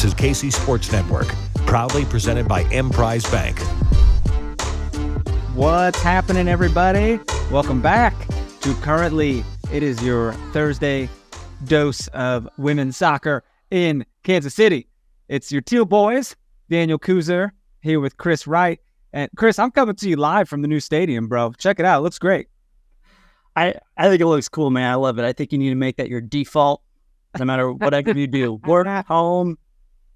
is KC Sports Network, proudly presented by Emprise Bank. What's happening, everybody? Welcome back to Currently. It is your Thursday dose of women's soccer in Kansas City. It's your Teal Boys, Daniel Kooser, here with Chris Wright. And Chris, I'm coming to you live from the new stadium, bro. Check it out. It looks great. I think it looks cool, man. I love it. I think you need to make that your default, no matter whatever you do. Work, home,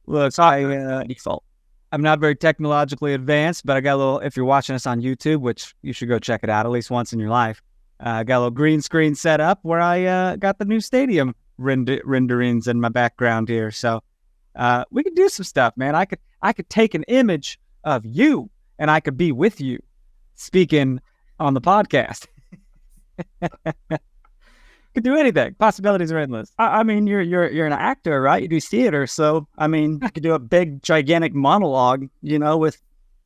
default. I'm not very technologically advanced, but I got a little, if you're watching us on YouTube, which you should go check it out at least once in your life, I got a little green screen set up where I got the new stadium renderings in my background here. So we could do some stuff, man. I could take an image of you and I could be with you speaking on the podcast. Could do anything. Possibilities are endless. I mean, you're an actor, right? You do theater, so I mean, you could do a big, gigantic monologue, with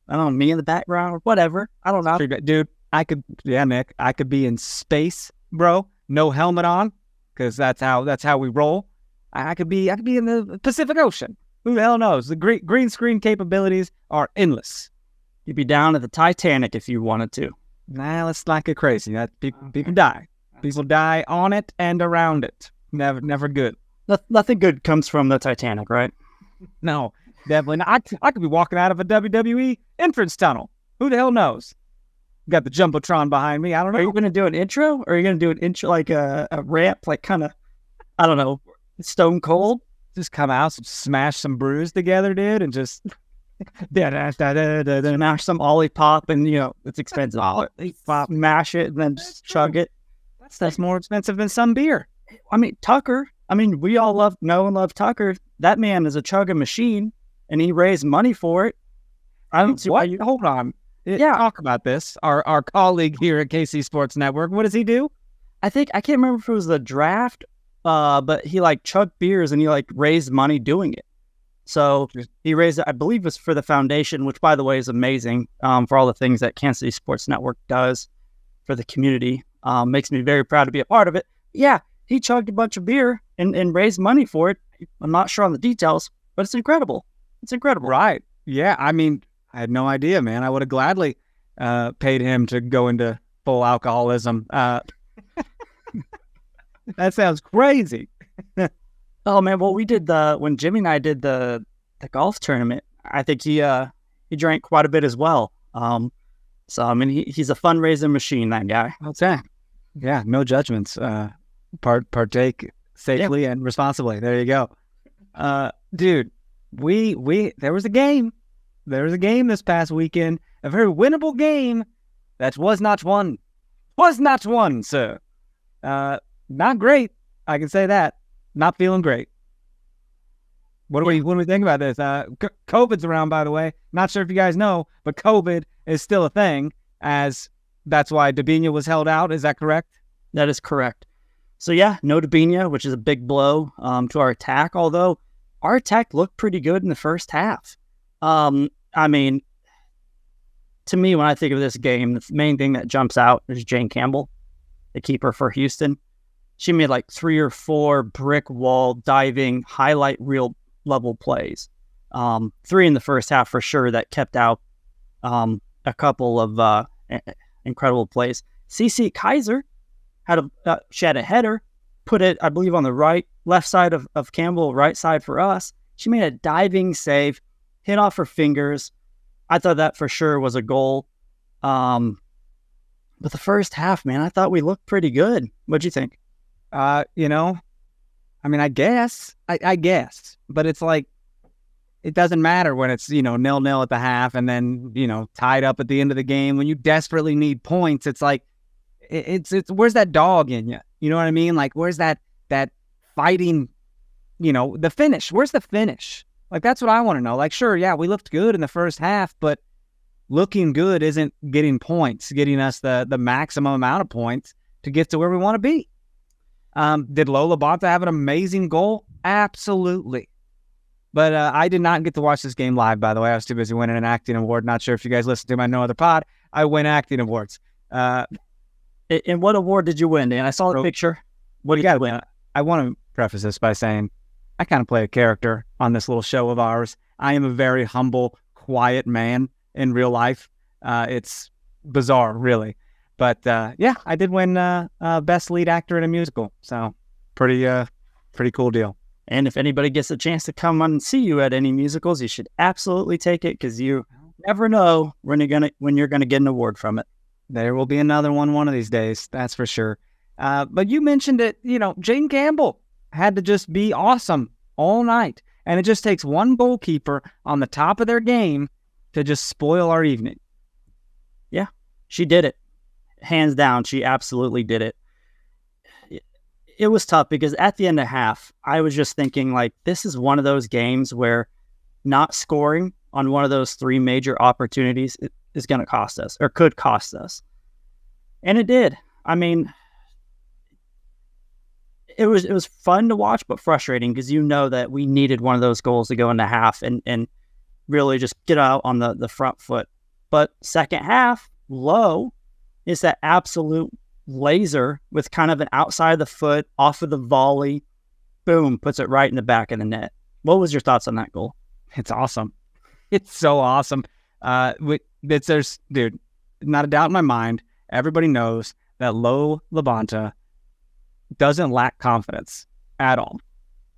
I don't know, me in the background or whatever. I don't know, dude. Nick. I could be in space, bro. No helmet on, because that's how we roll. I could be in the Pacific Ocean. Who the hell knows? The green screen capabilities are endless. You'd be down at the Titanic if you wanted to. Nah, let's not get crazy. People die. People die on it and around it. Never good. Nothing good comes from the Titanic, right? No, definitely not. I could be walking out of a WWE entrance tunnel. Who the hell knows? Got the Jumbotron behind me. I don't know. Are you going to do an intro? Or are you going to do an intro like a ramp, like kind of, I don't know, Stone Cold? Just come out, smash some brews together, dude, and just... Smash some Ollie Pop, and it's expensive. Ollie Pop, mash it, and then just chug it. That's more expensive than some beer. I mean, Tucker. I mean, we all know and love Tucker. That man is a chugging machine, and he raised money for it. I don't see why you hold on. Talk about this. Our colleague here at KC Sports Network. What does he do? I can't remember if it was the draft, but he chugged beers and he raised money doing it. So he raised it, I believe it was for the foundation, which, by the way, is amazing for all the things that Kansas City Sports Network does for the community. Makes me very proud to be a part of it. Yeah, he chugged a bunch of beer and raised money for it. I'm not sure on the details, but it's incredible. It's incredible. Right. Yeah, I mean, I had no idea, man. I would have gladly paid him to go into full alcoholism. That sounds crazy. Oh man, well we did when Jimmy and I did the golf tournament, I think he drank quite a bit as well. So I mean he's a fundraising machine, that guy. What's that? Yeah, no judgments. Partake safely and responsibly. There you go. Dude, there was a game. There was a game this past weekend, a very winnable game that was not won. Was not won, sir. Not great. I can say that. Not feeling great. What do we think about this? COVID's around, by the way. Not sure if you guys know, but COVID is still a thing, as that's why Dabinia was held out. Is that correct? That is correct. So yeah, no Dabinia, which is a big blow to our attack, although our attack looked pretty good in the first half. I mean, to me, when I think of this game, the main thing that jumps out is Jane Campbell, the keeper for Houston. She made 3 or 4 brick wall diving highlight reel level plays. 3 in the first half for sure that kept out a couple of incredible plays. CC Kaiser she had a header, put it, I believe, on the left side of Campbell, right side for us. She made a diving save, hit off her fingers. I thought that for sure was a goal. But the first half, man, I thought we looked pretty good. What'd you think? I mean, I guess, but it's it doesn't matter when it's, 0-0 at the half and then, tied up at the end of the game. When you desperately need points, it's it's where's that dog in you? You know what I mean? Where's that fighting, the finish? Where's the finish? That's what I want to know. Sure, yeah, we looked good in the first half, but looking good isn't getting points, getting us the maximum amount of points to get to where we want to be. Did Lola Bonta have an amazing goal? Absolutely. But I did not get to watch this game live, by the way. I was too busy winning an acting award. Not sure if you guys listened to my No Other Pod. I win acting awards. And what award did you win, Dan? I saw the picture. What do you got to win? I want to preface this by saying I kind of play a character on this little show of ours. I am a very humble, quiet man in real life. It's bizarre, really. But yeah, I did win Best Lead Actor in a Musical. So pretty cool deal. And if anybody gets a chance to come on and see you at any musicals, you should absolutely take it, because you never know when you're gonna get an award from it. There will be another one of these days, that's for sure. But you mentioned it, Jane Campbell had to just be awesome all night. And it just takes one goalkeeper on the top of their game to just spoil our evening. Yeah, she did it. Hands down, she absolutely did it. It was tough because at the end of half, I was just thinking, like, this is one of those games where not scoring on one of those 3 major opportunities is going to cost us, or could cost us. And it did. I mean, it was fun to watch, but frustrating, because that we needed one of those goals to go into half and really just get out on the front foot. But second half, Lowe is that absolute laser with kind of an outside of the foot, off of the volley, boom, puts it right in the back of the net. What was your thoughts on that goal? It's awesome. It's so awesome. Dude, not a doubt in my mind, everybody knows that Lowe Labonta doesn't lack confidence at all.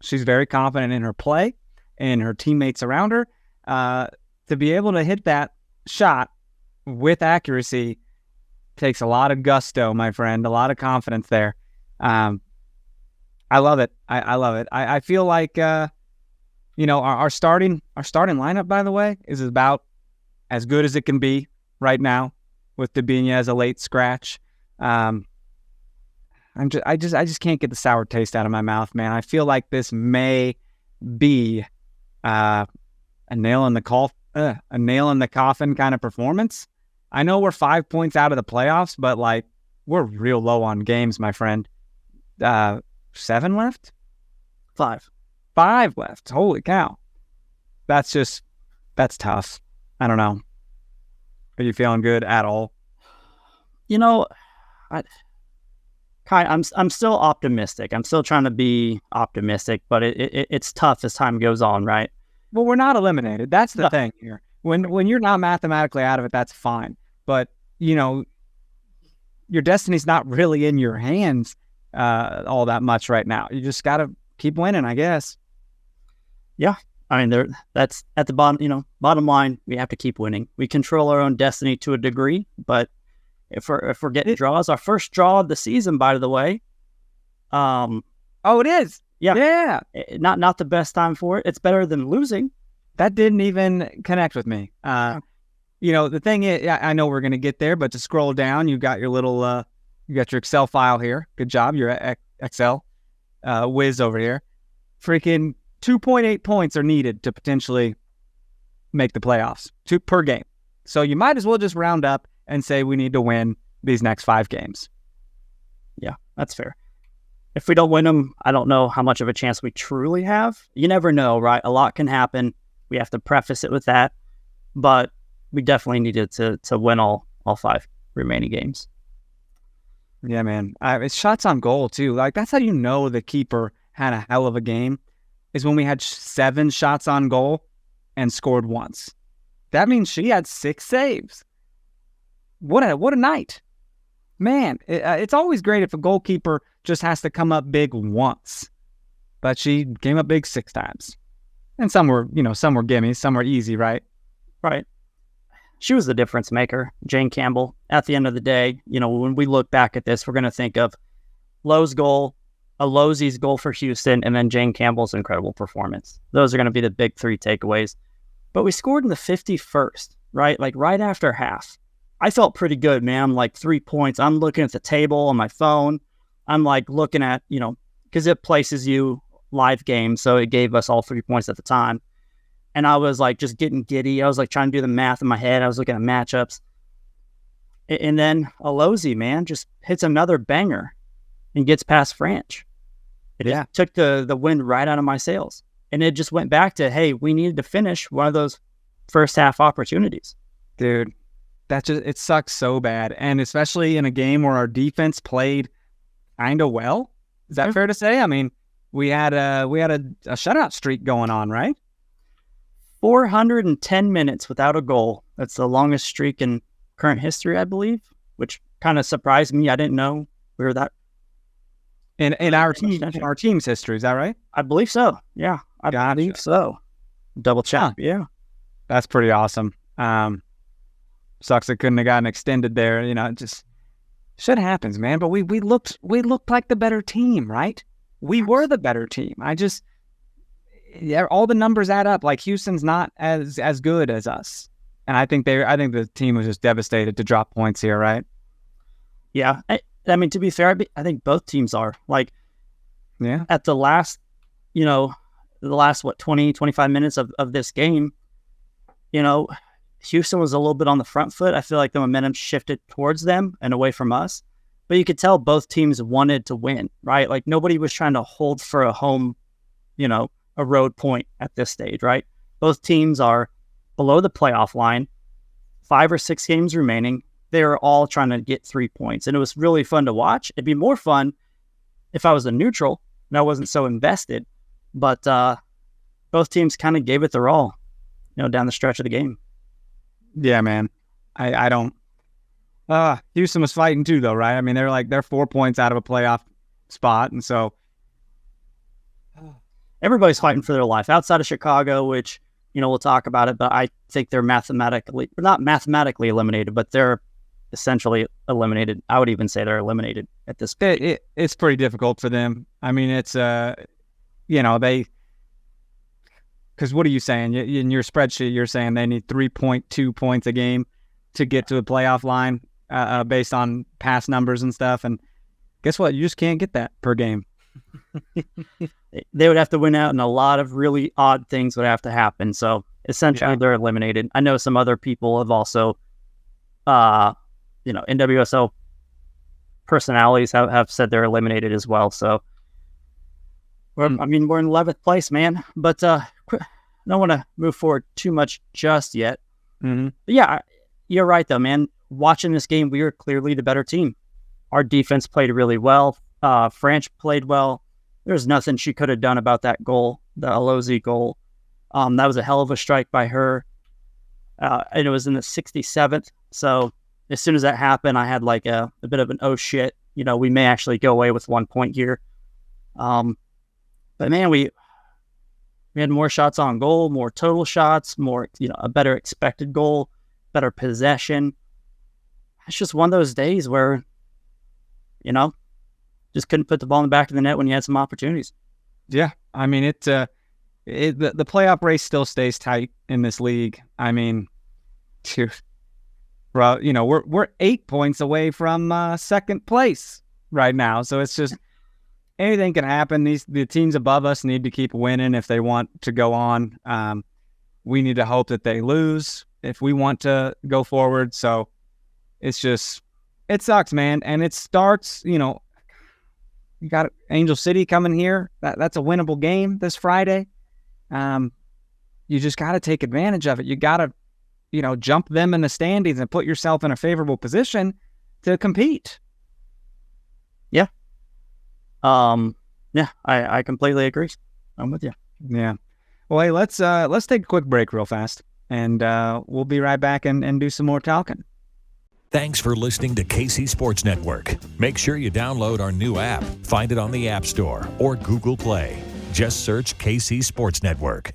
She's very confident in her play and her teammates around her. To be able to hit that shot with accuracy takes a lot of gusto, my friend, a lot of confidence there. I love it. I love it. I feel like, our starting lineup, by the way, is about as good as it can be right now, with Dabinia as a late scratch. I just can't get the sour taste out of my mouth, man. I feel like this may be a nail in the coffin kind of performance. I know we're 5 points out of the playoffs, but like, we're real low on games, my friend. 7 left? 5 left. Holy cow. That's tough. I don't know. Are you feeling good at all? I'm still optimistic. I'm still trying to be optimistic, but it's tough as time goes on, right? Well, we're not eliminated. That's the thing here. When you're not mathematically out of it, that's fine. But, your destiny's not really in your hands all that much right now. You just got to keep winning, I guess. Yeah. I mean, that's at the bottom line, we have to keep winning. We control our own destiny to a degree, but if we're getting draws, our first draw of the season, by the way. Oh, it is. Yeah. Not the best time for it. It's better than losing. That didn't even connect with me. The thing is, I know we're going to get there, but to scroll down, you got your little, you got your Excel file here. Good job. Your Excel whiz over here. Freaking 2.8 points are needed to potentially make the playoffs, 2 per game. So you might as well just round up and say we need to win these next 5 games. Yeah, that's fair. If we don't win them, I don't know how much of a chance we truly have. You never know, right? A lot can happen. We have to preface it with that. But we definitely needed to win all 5 remaining games. Yeah, man. It's shots on goal, too. Like, that's how you know the keeper had a hell of a game, is when we had 7 shots on goal and scored once. That means she had 6 saves. What a night. Man, it's always great if a goalkeeper just has to come up big once. But she came up big 6 times. And some were gimmies, some were easy, right? Right. She was the difference maker, Jane Campbell. At the end of the day, when we look back at this, we're going to think of Lowe's goal, Alozzi's goal for Houston, and then Jane Campbell's incredible performance. Those are going to be the big 3 takeaways. But we scored in the 51st, right? Like right after half. I felt pretty good, man. I'm like 3 points. I'm looking at the table on my phone. I'm like looking at, because it places you live game. So it gave us all 3 points at the time. And I was like just getting giddy. I was like trying to do the math in my head. I was looking at matchups. And then Alozzi, man, just hits another banger and gets past Franch. It took the wind right out of my sails. And it just went back to, hey, we needed to finish one of those first half opportunities. Dude, it sucks so bad. And especially in a game where our defense played kind of well. Is that fair to say? I mean, we had a shutout streak going on, right? 410 minutes without a goal. That's the longest streak in current history, I believe, which kind of surprised me. I didn't know we were that. In our team's history, is that right? I believe so. Yeah, I believe so. Double check. Huh. Yeah, that's pretty awesome. Sucks it couldn't have gotten extended there. You know, just shit happens, man. But we looked like the better team, right? We were the better team. All the numbers add up. Like Houston's not as good as us, and I think the team was just devastated to drop points here, right? Yeah. I mean, to be fair, I think both teams are. Like, yeah. At the last, 20, 25 minutes of this game, Houston was a little bit on the front foot. I feel like the momentum shifted towards them and away from us. But you could tell both teams wanted to win, right? Like, nobody was trying to hold for a home, a road point at this stage, right? Both teams are below the playoff line, 5 or 6 games remaining. They were all trying to get 3 points, and it was really fun to watch. It'd be more fun if I was a neutral and I wasn't so invested. But both teams kind of gave it their all, down the stretch of the game. Yeah, man. I don't. Houston was fighting too, though, right? I mean, they're 4 points out of a playoff spot, and so everybody's fighting for their life outside of Chicago, which we'll talk about it. But I think they're not mathematically eliminated, but they're essentially eliminated. I would even say they're eliminated at this point. It's pretty difficult for them. I mean, it's because what are you saying? In your spreadsheet, you're saying they need 3.2 points a game to get to the playoff line based on past numbers and stuff. And guess what? You just can't get that per game. They would have to win out, and a lot of really odd things would have to happen. So essentially, they're eliminated. I know some other people have also, NWSL personalities have said they're eliminated as well. So, we're in 11th place, man. But I don't want to move forward too much just yet. Mm-hmm. But yeah, you're right, though, man. Watching this game, we were clearly the better team. Our defense played really well. Franch played well. There's nothing she could have done about that goal, the Alozie goal. That was a hell of a strike by her. And it was in the 67th. So as soon as that happened, I had like a bit of an oh shit. We may actually go away with 1 point here. But man, we had more shots on goal, more total shots, more, a better expected goal, better possession. It's just one of those days where, just couldn't put the ball in the back of the net when you had some opportunities. Yeah, I mean, the playoff race still stays tight in this league. I mean, dude, bro, we're 8 points away from second place right now, so it's just anything can happen. The teams above us need to keep winning if they want to go on. We need to hope that they lose if we want to go forward. So it's just, it sucks, man, and it starts, you got Angel City coming here. That's a winnable game this Friday. You just got to take advantage of it. You got to, jump them in the standings and put yourself in a favorable position to compete. Yeah. Yeah, I completely agree. I'm with you. Yeah. Well, hey, let's take a quick break real fast, and we'll be right back and do some more talking. Thanks for listening to KC Sports Network. Make sure you download our new app. Find it on the App Store or Google Play. Just search KC Sports Network.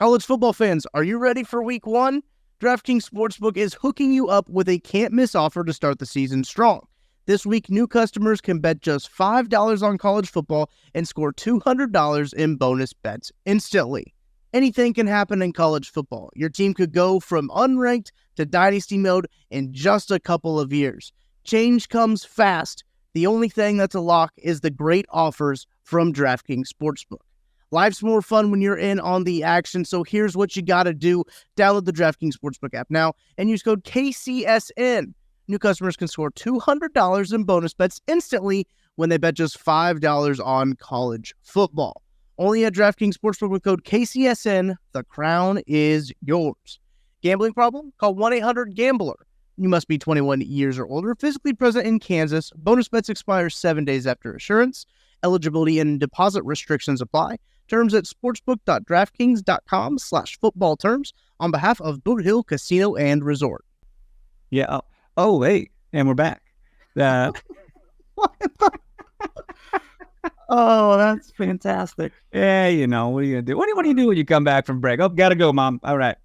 College football fans, are you ready for Week 1? DraftKings Sportsbook is hooking you up with a can't-miss offer to start the season strong. This week, new customers can bet just $5 on college football and score $200 in bonus bets instantly. Anything can happen in college football. Your team could go from unranked to dynasty mode in just a couple of years. Change comes fast. The only thing that's a lock is the great offers from DraftKings Sportsbook. Life's more fun when you're in on the action, so here's what you got to do. Download the DraftKings Sportsbook app now and use code KCSN. New customers can score $200 in bonus bets instantly when they bet just $5 on college football. Only at DraftKings Sportsbook with code KCSN. The crown is yours. Gambling problem? Call 1-800-GAMBLER. You must be 21 years or older, physically present in Kansas. Bonus bets expire 7 days after issuance. Eligibility and deposit restrictions apply. Terms at sportsbook.draftkings.com/football terms on behalf of Boot Hill Casino and Resort. Yeah. Oh, wait. And we're back. Oh, that's fantastic. Yeah, what are you going to do? What do you do when you come back from break? Oh, got to go, Mom. All right.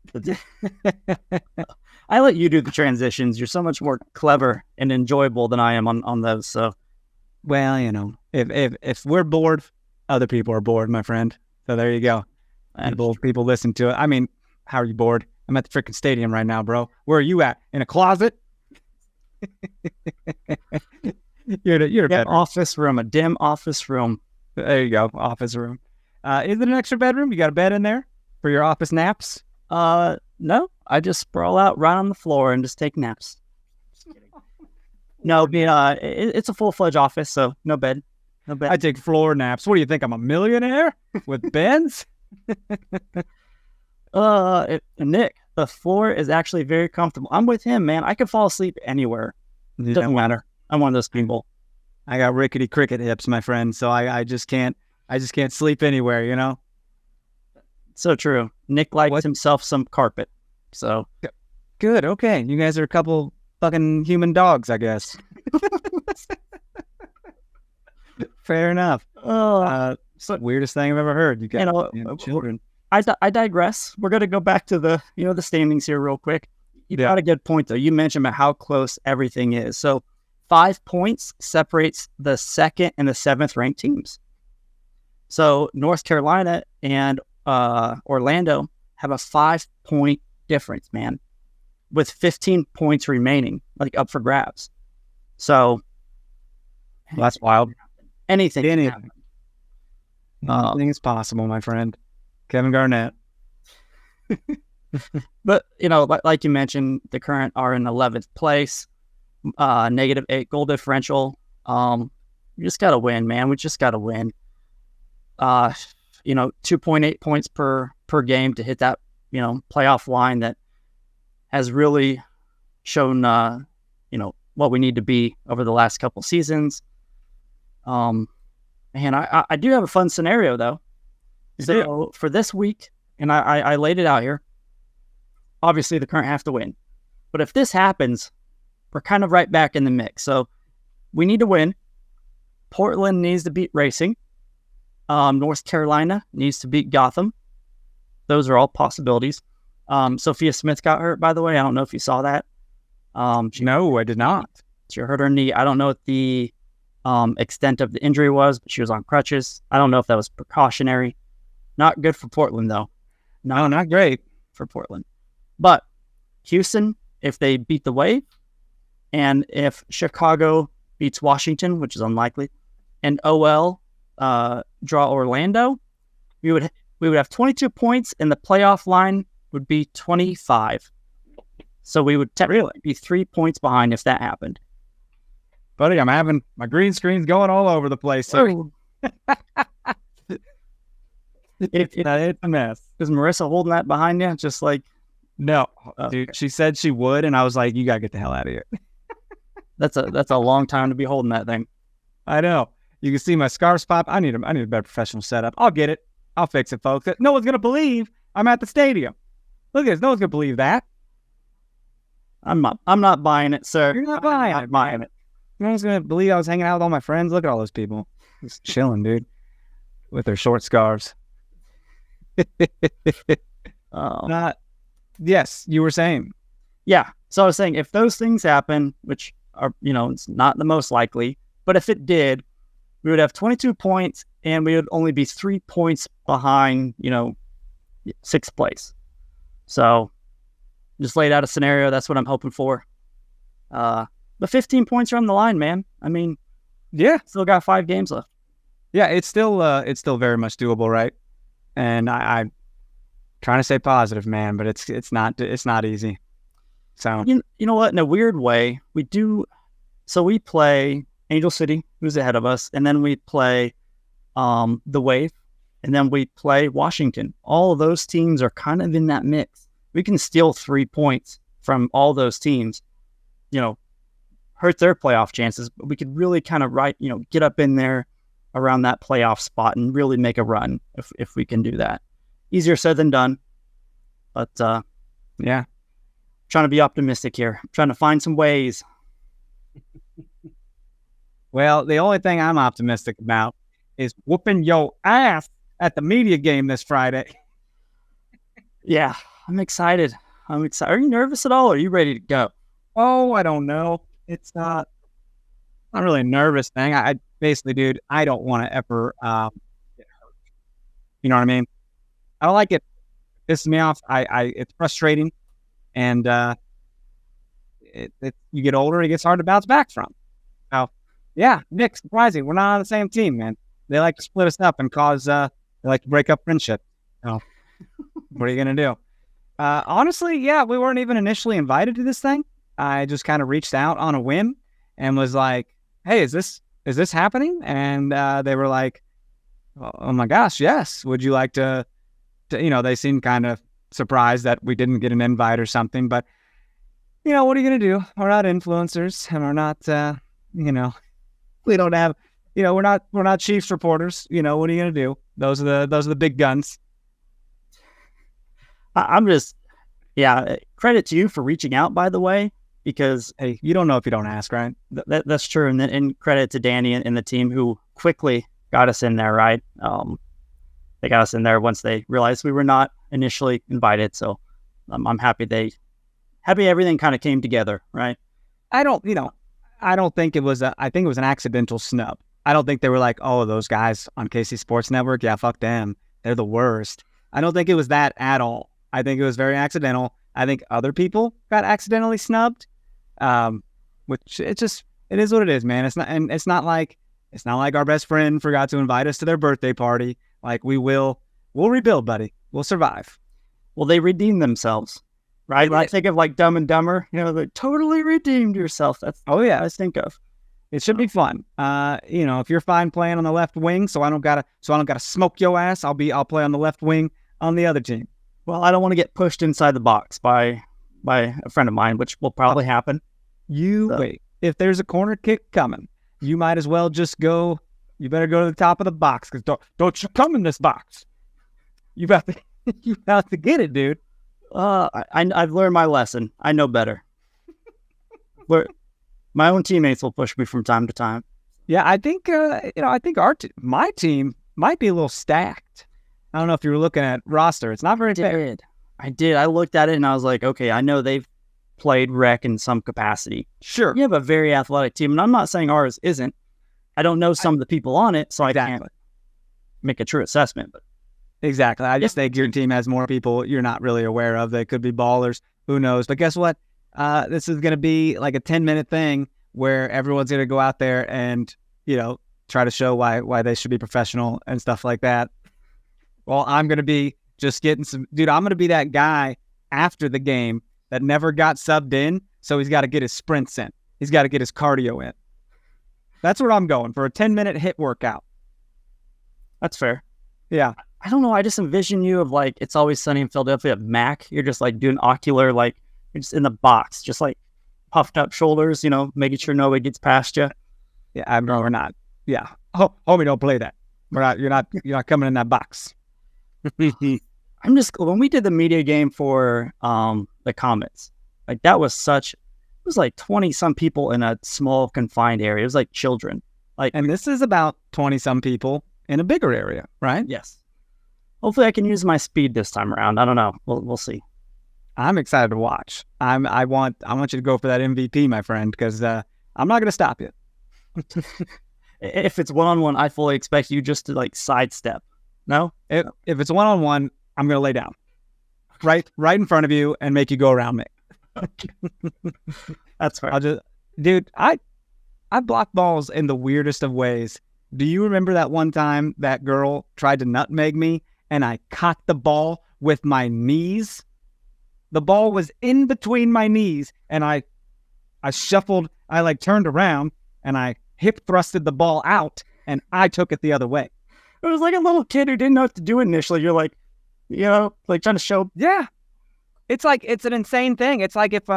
I let you do the transitions. You're so much more clever and enjoyable than I am on those. So, well, if we're bored, other people are bored, my friend. So there you go. People listen to it. I mean, how are you bored? I'm at the freaking stadium right now, bro. Where are you at? In a closet? You're a office room, a dim office room. There you go, office room. Is it an extra bedroom? You got a bed in there for your office naps? No, I just sprawl out right on the floor and just take naps. Just kidding. No, it's a full-fledged office, so no bed. No bed. I take floor naps. What do you think? I'm a millionaire with beds? Nick, the floor is actually very comfortable. I'm with him, man. I could fall asleep anywhere. It doesn't matter. I'm one of those people. I got rickety cricket hips, my friend, so I just can't sleep anywhere, So true. Nick likes himself some carpet. So good. Okay. You guys are a couple fucking human dogs, I guess. Fair enough. Weirdest thing I've ever heard. You got children. I digress. We're going to go back to the standings here real quick. You got a good point, though. You mentioned about how close everything is. So 5 points separates the 2nd and the 7th ranked teams. So North Carolina and Orlando have a 5-point difference, man, with 15 points remaining, up for grabs. So that's wild. Anything can happen. Nothing is possible, my friend. Kevin Garnett. But, like you mentioned, the Current are in 11th place, -8 goal differential. You just got to win, man. We just got to win. 2.8 points per game to hit that, playoff line that has really shown, what we need to be over the last couple seasons. And I do have a fun scenario, though. So for this week, and I laid it out here, obviously the Current have to win. But if this happens, we're kind of right back in the mix. So we need to win. Portland needs to beat Racing. North Carolina needs to beat Gotham. Those are all possibilities. Sophia Smith got hurt, by the way. I don't know if you saw that. No, I did not. She hurt her knee. I don't know what the extent of the injury was, but she was on crutches. I don't know if that was precautionary. Not good for Portland, though. No, not great for Portland. But Houston, if they beat the Wave, and if Chicago beats Washington, which is unlikely, and OL draw Orlando, we would have 22 points, and the playoff line would be 25. So we would technically be 3 points behind if that happened. Buddy, I'm having my green screen's going all over the place. So it's a mess. Is Marissa holding that behind you? Just like, no, dude. She said she would, and I was like, "You gotta get the hell out of here." That's a long time to be holding that thing. I know. You can see my scarves pop. I need a better professional setup. I'll get it. I'll fix it, folks. No one's gonna believe I'm at the stadium. Look at this. No one's gonna believe that. I'm not buying it, sir. You're not buying it. Buying it. No one's gonna believe I was hanging out with all my friends. Look at all those people, just chilling, dude, with their short scarves. Yes, you were saying. Yeah. So I was saying, if those things happen, which are, it's not the most likely, but if it did, we would have 22 points and we would only be 3 points behind, 6th place. So just laid out a scenario. That's what I'm hoping for. But 15 points are on the line, man. I mean, yeah, still got 5 games left. Yeah, it's still very much doable, right? And I'm trying to stay positive, man, but it's not easy. So you know what? In a weird way, we do. So we play Angel City, who's ahead of us, and then we play the Wave, and then we play Washington. All of those teams are kind of in that mix. We can steal 3 points from all those teams, hurt their playoff chances, but we could really kind of get up in there around that playoff spot and really make a run if we can do that. Easier said than done, but yeah, trying to be optimistic here. Trying to find some ways. Well, the only thing I'm optimistic about is whooping your ass at the media game this Friday. Yeah, I'm excited. Are you nervous at all? Or are you ready to go? Oh, I don't know. It's not really a nervous thing. I basically, dude, I don't want to ever get hurt. You know what I mean? I don't like it. It pisses me off. It's frustrating, and you get older, it gets hard to bounce back from. So, yeah, Nick, surprising. We're not on the same team, man. They like to split us up and they like to break up friendship. So, what are you gonna do? Honestly, yeah, we weren't even initially invited to this thing. I just kind of reached out on a whim and was like, "Hey, is this happening?" And they were like, "Oh my gosh, yes. Would you like to?" They seemed kind of surprised that we didn't get an invite or something. But what are you gonna do? We're not influencers, and we're not. We don't have. We're not Chiefs reporters. What are you gonna do? Those are the big guns. I'm just, credit to you for reaching out, by the way, because hey, you don't know if you don't ask, right? That's true. And credit to Danny and the team who quickly got us in there, right? They got us in there once they realized we were not initially invited. So I'm happy everything kind of came together, right? I don't think it was I think it was an accidental snub. I don't think they were like, oh, those guys on KC Sports Network, yeah, fuck them. They're the worst. I don't think it was that at all. I think it was very accidental. I think other people got accidentally snubbed, which it is what it is, man. It's not like our best friend forgot to invite us to their birthday party. Like we'll rebuild, buddy. We'll survive. Well, they redeemed themselves, right? I think of like Dumb and Dumber. They totally redeemed yourself. That's I think of. It should be fun. If you're fine playing on the left wing, so I don't gotta smoke your ass. I'll play on the left wing on the other team. Well, I don't want to get pushed inside the box by a friend of mine, which will probably happen. Wait. If there's a corner kick coming, you might as well just go. You better go to the top of the box because don't you come in this box. You have to get it, dude. I've learned my lesson. I know better. My own teammates will push me from time to time. Yeah, I think my team might be a little stacked. I don't know if you were looking at roster. It's not very fair. I did. I looked at it and I was like, okay, I know they've played rec in some capacity. Sure. You have a very athletic team, and I'm not saying ours isn't. I don't know some of the people on it, so I can't make a true assessment. But exactly. I just think your team has more people you're not really aware of. They could be ballers. Who knows? But guess what? This is going to be like a 10-minute thing where everyone's going to go out there and, try to show why they should be professional and stuff like that. Well, I'm going to be just getting dude, I'm going to be that guy after the game that never got subbed in. So he's got to get his sprints in. He's got to get his cardio in. That's where I'm going for a 10-minute hit workout. That's fair. Yeah. I don't know. I just envision you of like, It's Always Sunny in Philadelphia, Mac. You're just like doing ocular, like you're just in the box, just like puffed up shoulders, making sure nobody gets past you. Yeah, we're not. Yeah. Homie, don't play that. We're not, you're not coming in that box. When we did the media game for the Comets, like it was like 20 some people in a small confined area. It was like children. And this is about 20 some people in a bigger area, right? Yes. Hopefully I can use my speed this time around. I don't know. We'll see. I'm excited to watch. I want you to go for that MVP, my friend, because I'm not going to stop you. If it's one-on-one, I fully expect you just to like sidestep. No? If it's one-on-one, I'm going to lay down right in front of you and make you go around me. That's fair. I block balls in the weirdest of ways. Do you remember that one time that girl tried to nutmeg me and I caught the ball with my knees? The ball was in between my knees and I shuffled, I turned around and I hip thrusted the ball out and I took it the other way. It was like a little kid who didn't know what to do initially. You're like, like trying to show. Yeah. It's an insane thing. It's like it's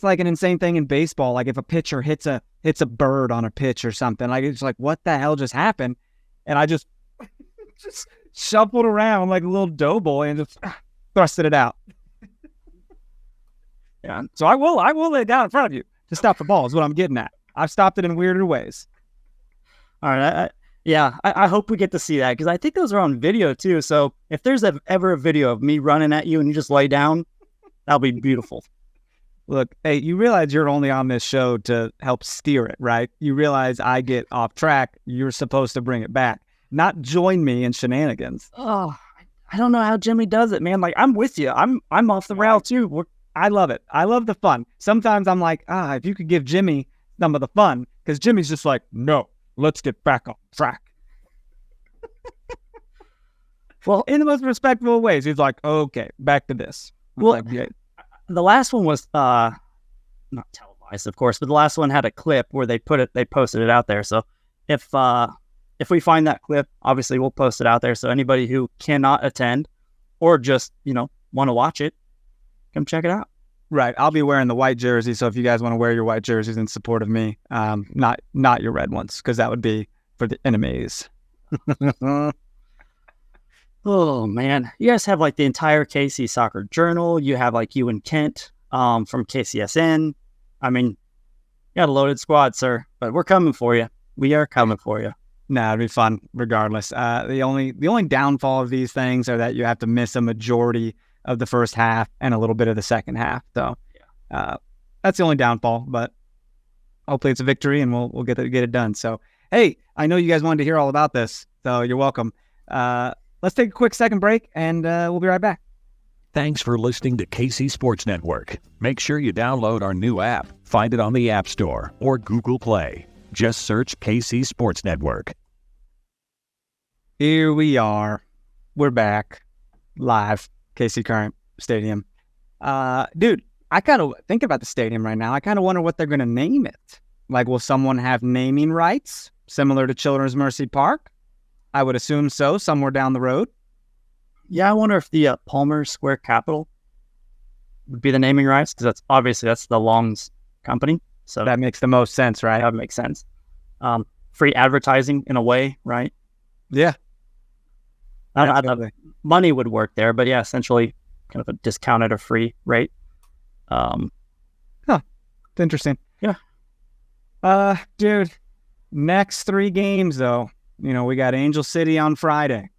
like an insane thing in baseball. Like if a pitcher hits a bird on a pitch or something, like it's like, what the hell just happened? and I just shuffled around like a little doughboy and just thrusted it out. Yeah. So I will lay down in front of you to stop the ball is what I'm getting at. I've stopped it in weirder ways. All right. I hope we get to see that because I think those are on video too. So if there's ever a video of me running at you and you just lay down, that'll be beautiful. Look, hey, you realize you're only on this show to help steer it, right? You realize I get off track. You're supposed to bring it back, not join me in shenanigans. Oh, I don't know how Jimmy does it, man. Like, I'm with you. I'm off the rail too. I love it. I love the fun. Sometimes I'm like, if you could give Jimmy some of the fun, because Jimmy's just like, no, let's get back on track. Well, in the most respectful ways, he's like, okay, back to this. Well, like, yeah. The last one was not televised, of course, but the last one had a clip where they posted it out there. So if we find that clip, obviously we'll post it out there. So anybody who cannot attend or just, want to watch it, come check it out. Right. I'll be wearing the white jersey. So if you guys want to wear your white jerseys in support of me, not your red ones, because that would be for the enemies. Oh, man. You guys have like the entire KC Soccer Journal. You have like you and Kent from KCSN. I mean, you got a loaded squad, sir, but we're coming for you. We are coming for you. Nah, it'd be fun regardless. The only downfall of these things are that you have to miss a majority of the first half and a little bit of the second half. So that's the only downfall, but hopefully it's a victory and we'll get it done. So, hey, I know you guys wanted to hear all about this, so you're welcome. Let's take a quick second break, and we'll be right back. Thanks for listening to KC Sports Network. Make sure you download our new app. Find it on the App Store or Google Play. Just search KC Sports Network. Here we are. We're back. Live. KC Current Stadium. Dude, I kind of think about the stadium right now. I kind of wonder what they're going to name it. Like, will someone have naming rights similar to Children's Mercy Park? I would assume so, somewhere down the road. Yeah, I wonder if the Palmer Square Capital would be the naming rights, because that's the Long's company. So that makes the most sense, right? That makes sense. Free advertising in a way, right? Yeah. I don't know. Money would work there, but yeah, essentially kind of a discounted or free rate. It's interesting. Yeah. Dude, next 3 games though. We got Angel City on Friday.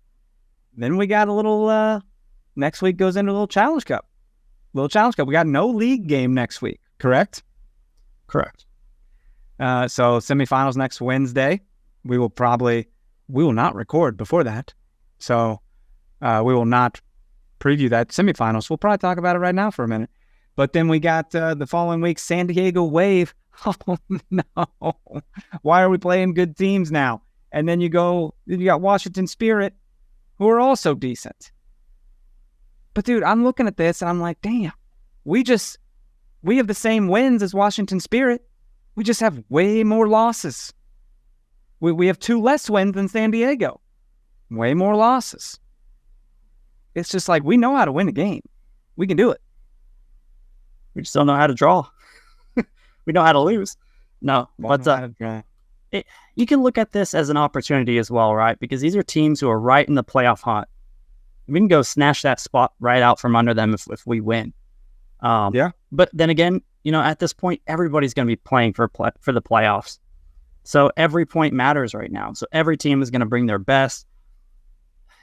Then we got a little, next week goes into a little Challenge Cup. We got no league game next week, correct? Correct. So semifinals next Wednesday. We will not record before that. So we will not preview that semifinals. We'll probably talk about it right now for a minute. But then we got the following week, San Diego Wave. Oh, no. Why are we playing good teams now? And then you got Washington Spirit, who are also decent. But, dude, I'm looking at this, and I'm like, damn, we have the same wins as Washington Spirit. We just have way more losses. We have 2 less wins than San Diego. Way more losses. It's just like, we know how to win a game. We can do it. We just don't know how to draw. We know how to lose. No, but you can look at this as an opportunity as well, right? Because these are teams who are right in the playoff hunt. We can go snatch that spot right out from under them if we win. Yeah. But then again, at this point, everybody's going to be playing for the playoffs. So every point matters right now. So every team is going to bring their best.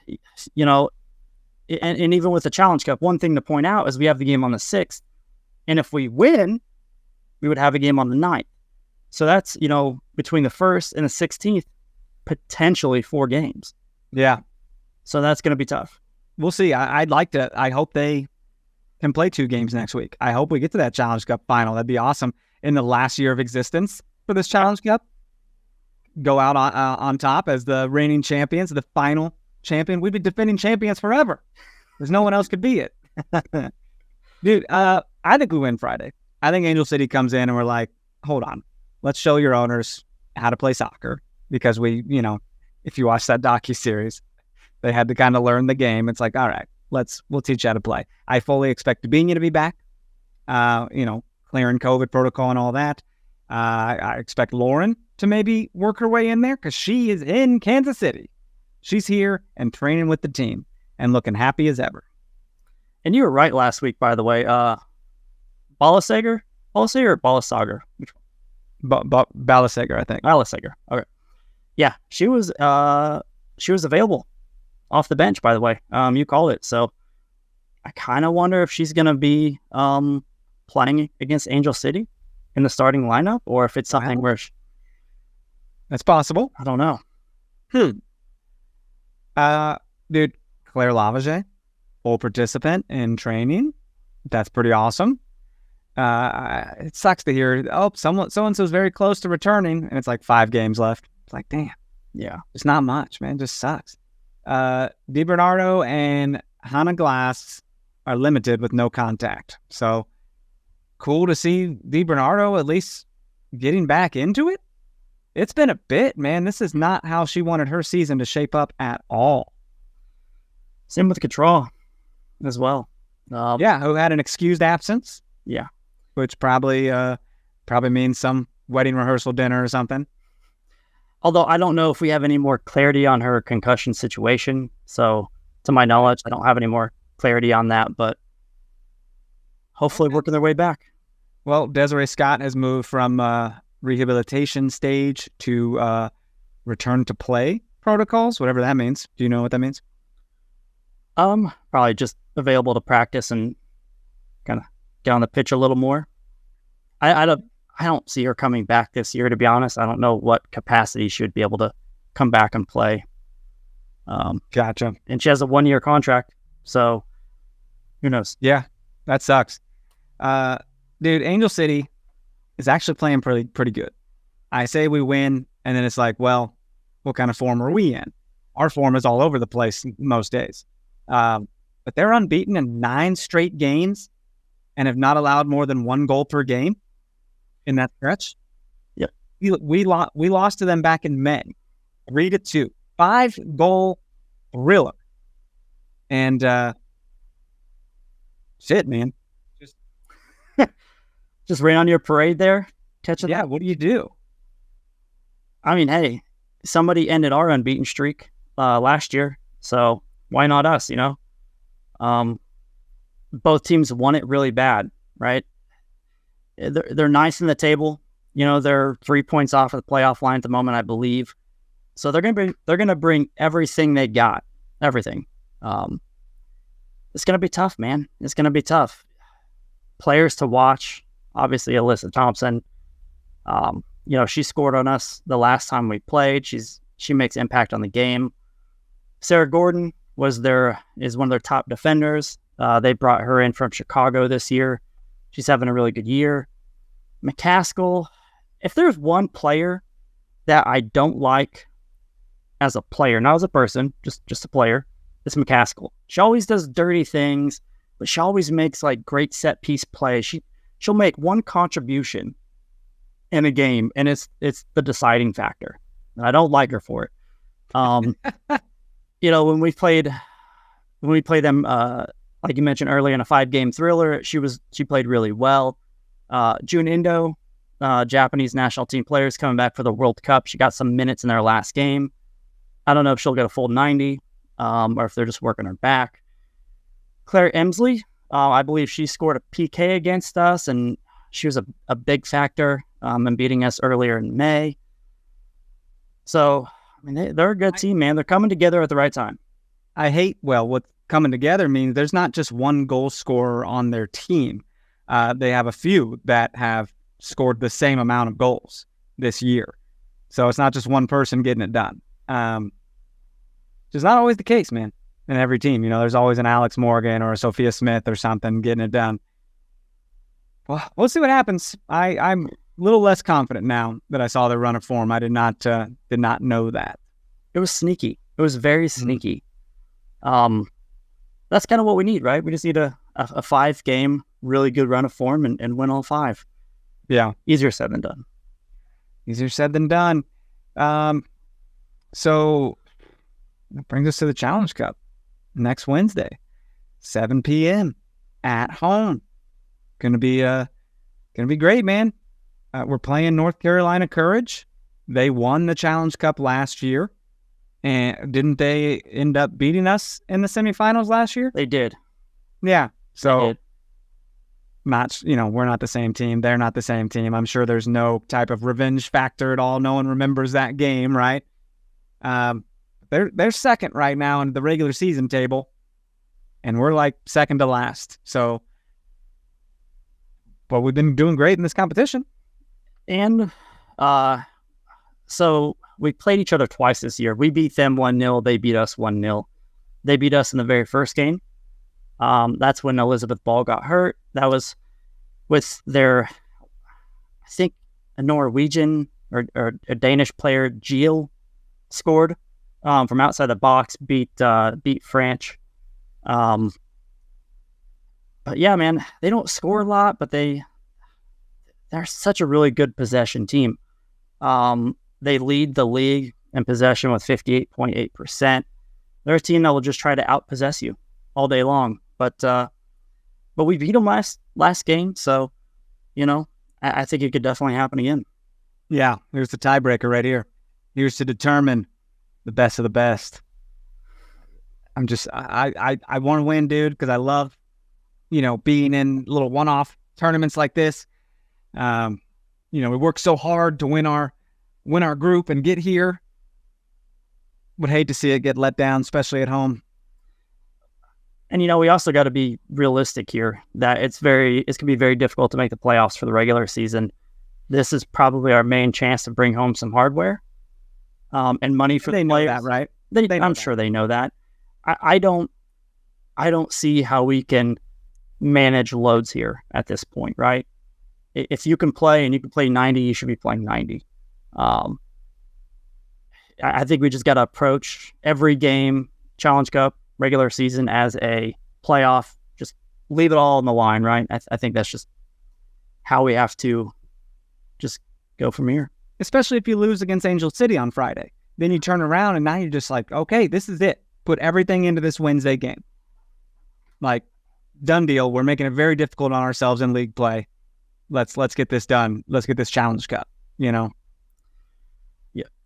And even with the Challenge Cup, one thing to point out is we have the game on the 6th. And if we win, we would have a game on the 9th. So that's, between the 1st and the 16th, potentially 4 games. Yeah. So that's going to be tough. We'll see. I hope they can play 2 games next week. I hope we get to that Challenge Cup final. That'd be awesome. In the last year of existence for this Challenge Cup, go out on top as the reigning champions, the final champion. We'd be defending champions forever. There's no one else could be it. Dude, I think we win Friday. I think Angel City comes in and we're like, hold on. Let's show your owners how to play soccer, because if you watch that docuseries, they had to kind of learn the game. It's like, all right, we'll teach you how to play. I fully expect Dabinia to be back, clearing COVID protocol and all that. I expect Lauren to maybe work her way in there because she is in Kansas City. She's here and training with the team and looking happy as ever. And you were right last week, by the way. Balasager or Balasager? Which one? Balasager, I think. Balasager. Okay. Yeah, she was available off the bench, by the way. You called it. So I kind of wonder if she's going to be playing against Angel City in the starting lineup, or if it's something where that's possible. I don't know. Dude, Claire Lavager, full participant in training. That's pretty awesome. It sucks to hear, so-and-so's very close to returning, and it's like 5 games left. It's like, damn. Yeah. It's not much, man. It just sucks. DiBernardo and Hannah Glass are limited with no contact. So cool to see DiBernardo at least getting back into it. It's been a bit, man. This is not how she wanted her season to shape up at all. Same with Cottrell as well. Who had an excused absence. Yeah. Which probably means some wedding rehearsal dinner or something. Although I don't know if we have any more clarity on her concussion situation. So to my knowledge, I don't have any more clarity on that, but hopefully working their way back. Well, Desiree Scott has moved from rehabilitation stage to return to play protocols, whatever that means. Do you know what that means? Probably just available to practice and kind of get on the pitch a little more. I don't see her coming back this year, to be honest. I don't know what capacity she would be able to come back and play. Gotcha. And she has a 1-year contract, so who knows? Yeah, that sucks. Dude, Angel City is actually playing pretty good. I say we win, and then it's like, well, what kind of form are we in? Our form is all over the place most days. But they're unbeaten in 9 straight games and have not allowed more than 1 goal per game in that stretch. Yep. We lost to them back in May, 3-2, 5-goal thriller. And shit, man. Just rain on your parade there, catching. Yeah, what do you do? I mean, hey, somebody ended our unbeaten streak last year, so why not us? You know, both teams won it really bad, right? They're nice in the table. You know, they're 3 points off of the playoff line at the moment, I believe. So they're gonna bring everything they got, everything. It's gonna be tough, man. It's gonna be tough. Players to watch. Obviously, Alyssa Thompson. You know, she scored on us the last time we played. She makes impact on the game. Sarah Gordon is one of their top defenders. They brought her in from Chicago this year. She's having a really good year. McCaskill, if there's one player that I don't like as a player, not as a person, just a player, it's McCaskill. She always does dirty things, but she always makes like great set piece plays. She'll make one contribution in a game, and it's the deciding factor. And I don't like her for it. You know, when we played them, like you mentioned earlier, in a 5-game thriller, she played really well. Jun Indo, Japanese national team players coming back for the World Cup. She got some minutes in their last game. I don't know if she'll get a full 90, or if they're just working her back. Claire Emsley, I believe she scored a PK against us, and she was a big factor in beating us earlier in May. So, I mean, they're a good team, man. They're coming together at the right time. What coming together means there's not just one goal scorer on their team. They have a few that have scored the same amount of goals this year. So it's not just one person getting it done. Which is not always the case, man, in every team. You know, there's always an Alex Morgan or a Sophia Smith or something getting it done. Well, we'll see what happens. I'm a little less confident now that I saw their run of form. I did not know that. It was sneaky. It was very sneaky. That's kind of what we need, right? We just need a 5-game, really good run of form and win all 5. Yeah. Easier said than done. Easier said than done. So that brings us to the Challenge Cup next Wednesday, 7 p.m. at home. Gonna be great, man. We're playing North Carolina Courage. They won the Challenge Cup last year And didn't they end up beating us in the semifinals last year? They did. Yeah. They So did. we're not the same team. They're not the same team. I'm sure there's no type of revenge factor at all. No one remembers that game, right? They're second right now in the regular season table, and we're like second to last. So, but we've been doing great in this competition. And so we played each other twice this year. We beat them 1-0. They beat us 1-0. They beat us in the very first game. That's when Elizabeth Ball got hurt. That was with their, I think, a Norwegian or a Danish player, Giel, scored from outside the box, beat French. But yeah, man, they don't score a lot, but they're such a really good possession team. They lead the league in possession with 58.8%. They're a team that will just try to outpossess you all day long. But we beat them last game, so I think it could definitely happen again. Yeah, here's the tiebreaker right here. Here's to determine the best of the best. I want to win, dude, because I love, being in little one-off tournaments like this. We work so hard to win our group and get here. Would hate to see it get let down, especially at home. And we also got to be realistic here that it's going to be very difficult to make the playoffs for the regular season. This is probably our main chance to bring home some hardware and money for the players. Know that, right? I'm sure they know that. I don't see how we can manage loads here at this point, right? If you can play and you can play 90, you should be playing 90. I think we just got to approach every game, Challenge Cup, regular season, as a playoff. Just leave it all on the line, right? I think that's just how we have to just go from here. Especially if you lose against Angel City on Friday. Then you turn around and now you're just like, okay, this is it. Put everything into this Wednesday game. Like, done deal. We're making it very difficult on ourselves in league play. Let's get this done. Let's get this Challenge Cup, Yeah.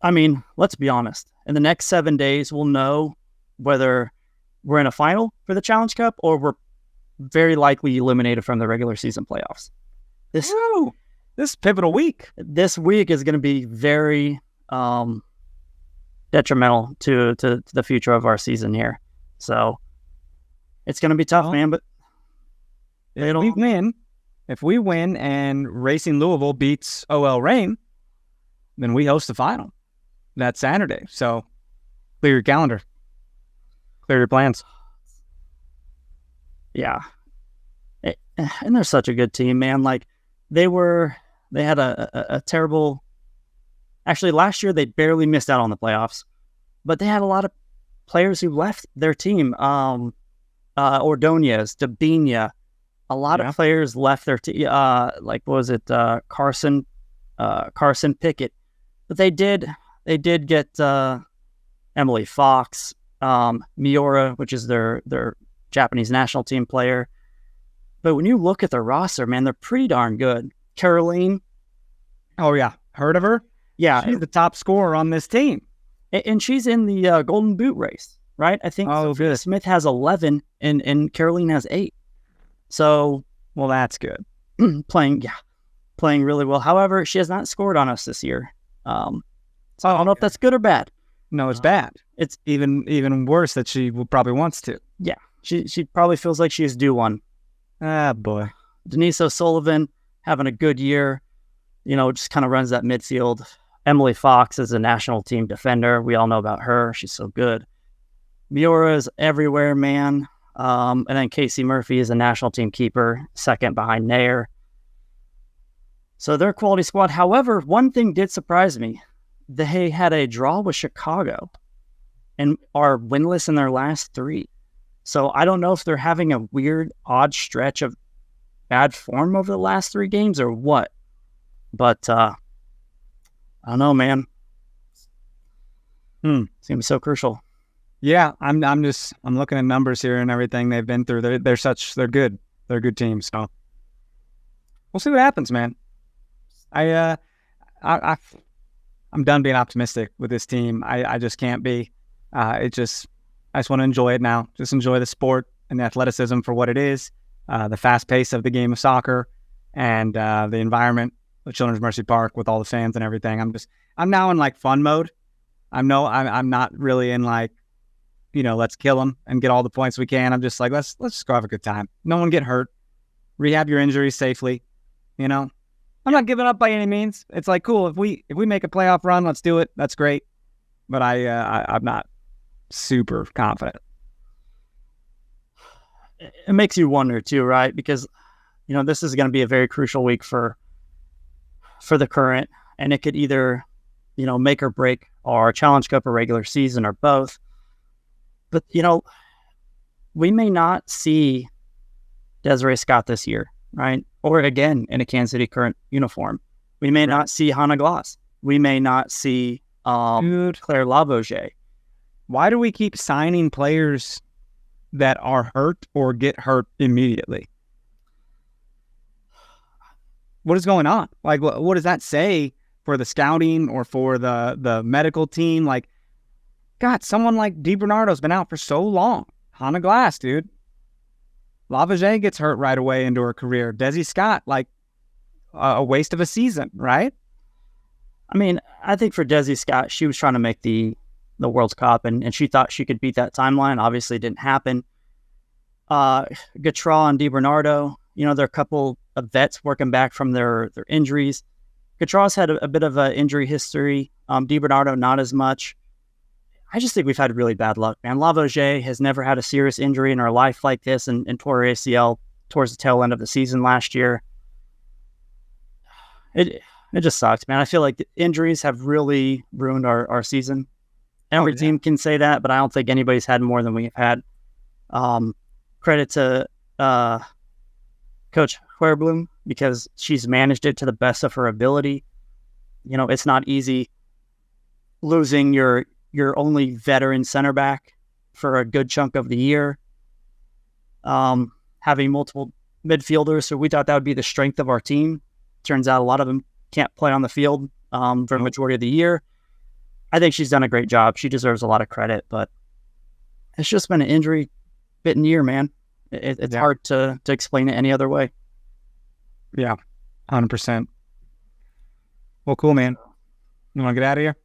I mean, let's be honest. In the next 7 days, we'll know whether we're in a final for the Challenge Cup or we're very likely eliminated from the regular season playoffs. This pivotal week. This week is going to be very detrimental to the future of our season here. So it's going to be tough, man. But if we win and Racing Louisville beats OL Reign, then we host the final that Saturday. So clear your calendar. Clear your plans. Yeah. And they're such a good team, man. Like, they had a terrible... Actually, last year they barely missed out on the playoffs, but they had a lot of players who left their team. Ordonez, Dabinia, a lot of players left their team. What was it? Carson Pickett. But they did get Emily Fox, Miura, which is their Japanese national team player. But when you look at their roster, man, they're pretty darn good. Caroline. Oh, yeah. Heard of her? Yeah. She's the top scorer on this team. And she's in the Golden Boot race, right? I think Smith has 11 and Caroline has 8. So, well, that's good. Playing really well. However, she has not scored on us this year. So I don't know if that's good or bad. No, it's bad. It's even worse that she probably wants to. Yeah. She probably feels like she's due one. Ah, boy. Denise O'Sullivan having a good year, just kind of runs that midfield. Emily Fox is a national team defender. We all know about her. She's so good. Miura is everywhere, man. And then Casey Murphy is a national team keeper, second behind Nair. So they're a quality squad. However, one thing did surprise me. They had a draw with Chicago and are winless in their last 3. So I don't know if they're having a weird, odd stretch of bad form over the last 3 games or what. But I don't know, man. It's going to be so crucial. Yeah, I'm looking at numbers here and everything they've been through. They're good. They're a good team. So we'll see what happens, man. I'm done being optimistic with this team. I just can't be. I just want to enjoy it now. Just enjoy the sport and the athleticism for what it is, the fast pace of the game of soccer, and the environment of Children's Mercy Park with all the fans and everything. I'm now in like fun mode. I'm not really in like, let's kill them and get all the points we can. I'm just like, let's just go have a good time. No one get hurt. Rehab your injuries safely. I'm not giving up by any means. It's like, cool, if we make a playoff run, let's do it. That's great. But I'm not super confident. It makes you wonder too, right? Because this is going to be a very crucial week for the Current, and it could either make or break our Challenge Cup or regular season or both. But we may not see Desiree Scott this year, right? Or again in a Kansas City Current uniform. We may not see Hannah Gloss. We may not see Claire Lavoisier. Why do we keep signing players that are hurt or get hurt immediately? What is going on? Like, what does that say for the scouting or for the medical team? Like, God, someone like DiBernardo's been out for so long. Hannah Glass, dude. Lavoisier gets hurt right away into her career. Desi Scott, like, a waste of a season, right? I mean, I think for Desi Scott, she was trying to make the World Cup, and she thought she could beat that timeline. Obviously, it didn't happen. Gautrat and DiBernardo, there are a couple of vets working back from their injuries. Gautrat's had a bit of an injury history. DiBernardo, not as much. I just think we've had really bad luck, man. Lavoisier has never had a serious injury in her life like this, and tore her ACL towards the tail end of the season last year. It just sucks, man. I feel like the injuries have really ruined our season. Every team can say that, but I don't think anybody's had more than we've had. Credit to Coach Huerblum, because she's managed it to the best of her ability. It's not easy losing your only veteran center back for a good chunk of the year. Having multiple midfielders, so we thought that would be the strength of our team. Turns out a lot of them can't play on the field for the majority of the year. I think she's done a great job. She deserves a lot of credit, but it's just been an injury-bitten year, man. It's hard to explain it any other way. Yeah, 100%. Well, cool, man. You want to get out of here?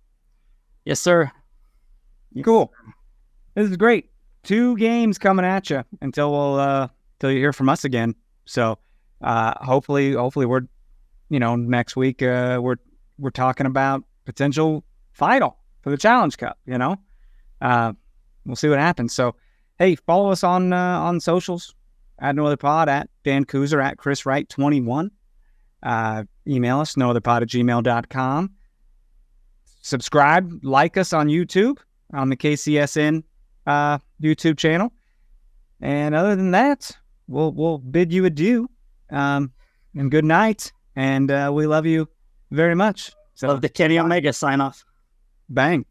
Yes, sir. Cool. This is great. 2 games coming at you until you hear from us again. So hopefully we're next week we're talking about potential final for the Challenge Cup. We'll see what happens. So hey, follow us on socials at No Other Pod, at Dan Kooser, at Chris Wright 21. Email us nootherpod@gmail.com. Subscribe, like us on YouTube, on the KCSN YouTube channel. And other than that, we'll bid you adieu and good night. And we love you very much. So, love the Kenny Omega sign off. Bang.